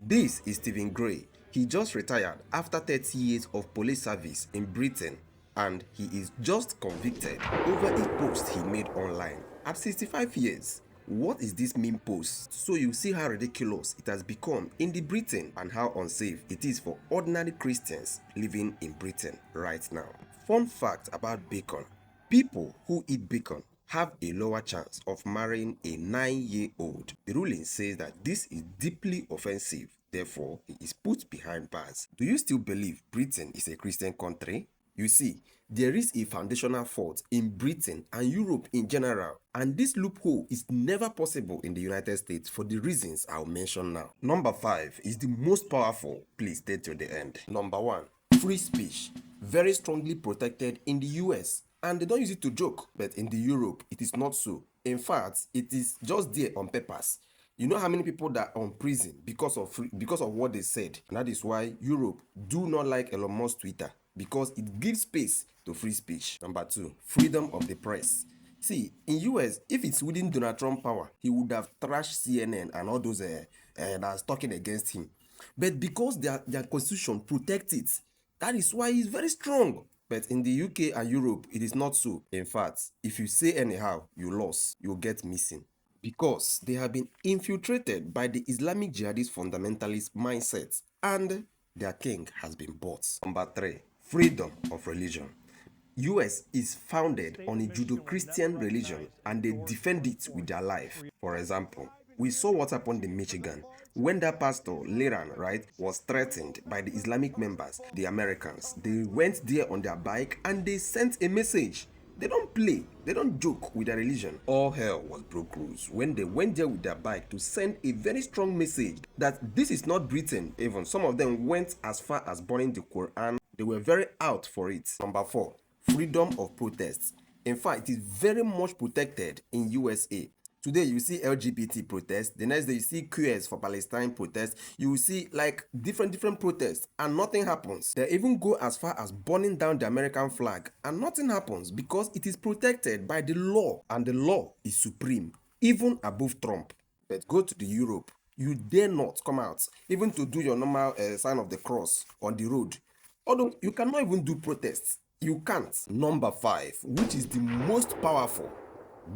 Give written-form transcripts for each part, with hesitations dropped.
This is Stephen Gray. He just retired after 30 years of police service in Britain, and he is just convicted over a post he made online at 65 years. What is this meme post? So you see how ridiculous it has become in the Britain and how unsafe it is for ordinary Christians living in Britain right now. Fun fact about bacon: people who eat bacon have a lower chance of marrying a 9-year-old. The ruling says that this is deeply offensive, therefore it is put behind bars. Do you still believe Britain is a Christian country? You see, there is a foundational fault in Britain and Europe in general, and this loophole is never possible in the United States for the reasons I'll mention now. Number 5 is the most powerful. Please stay till the end. Number 1, free speech. Very strongly protected in the US, and they don't use it to joke, but in the Europe it is not so. In fact, it is just there on purpose. You know how many people that are on prison because of what they said, and that is why Europe do not like Elon Musk's Twitter, because it gives space to free speech. Number 2, freedom of the press. See, in US, if it's within Donald Trump power, he would have trashed CNN and all those that's talking against him. But because their constitution protects it, that is why he's very strong. But in the UK and Europe, it is not so. In fact, if you say anyhow, you lost, you'll get missing. Because they have been infiltrated by the Islamic jihadist fundamentalist mindset, and their king has been bought. Number 3, freedom of religion. US is founded on a Judeo-Christian religion, and they defend it with their life. For example, we saw what happened in Michigan when that pastor, Leran, right, was threatened by the Islamic members, the Americans. They went there on their bike and they sent a message. They don't play, they don't joke with their religion. All hell was broke loose when they went there with their bike to send a very strong message that this is not Britain. Even some of them went as far as burning the Quran. They were very out for it. Number 4, freedom of protest. In fact, it is very much protected in USA. Today you see LGBT protests, the next day you see queers for Palestine protests, you will see like different protests, and nothing happens. They even go as far as burning down the American flag, and nothing happens because it is protected by the law, and the law is supreme, even above Trump. But go to the Europe, you dare not come out even to do your normal sign of the cross on the road. Although you cannot even do protests, you can't. Number 5, which is the most powerful,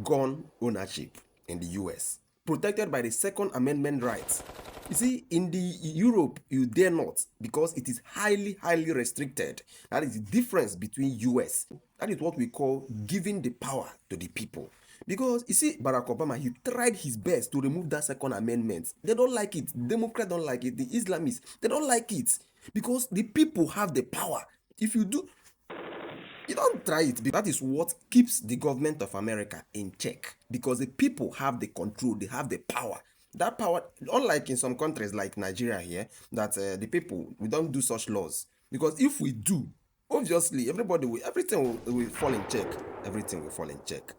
gun ownership in the US, protected by the Second Amendment rights. You see, in the Europe, you dare not, because it is highly restricted. That is the difference between US. That is what we call giving the power to the people. Because you see, Barack Obama, he tried his best to remove that Second Amendment. They don't like it. Democrats don't like it. The Islamists, they don't like it, because the people have the power. If you do, you don't try it. That is what keeps the government of America in check, because the people have the control, they have the power. That power, unlike in some countries like Nigeria here, that the people, we don't do such laws. Because if we do, obviously everything will fall in check. Everything will fall in check.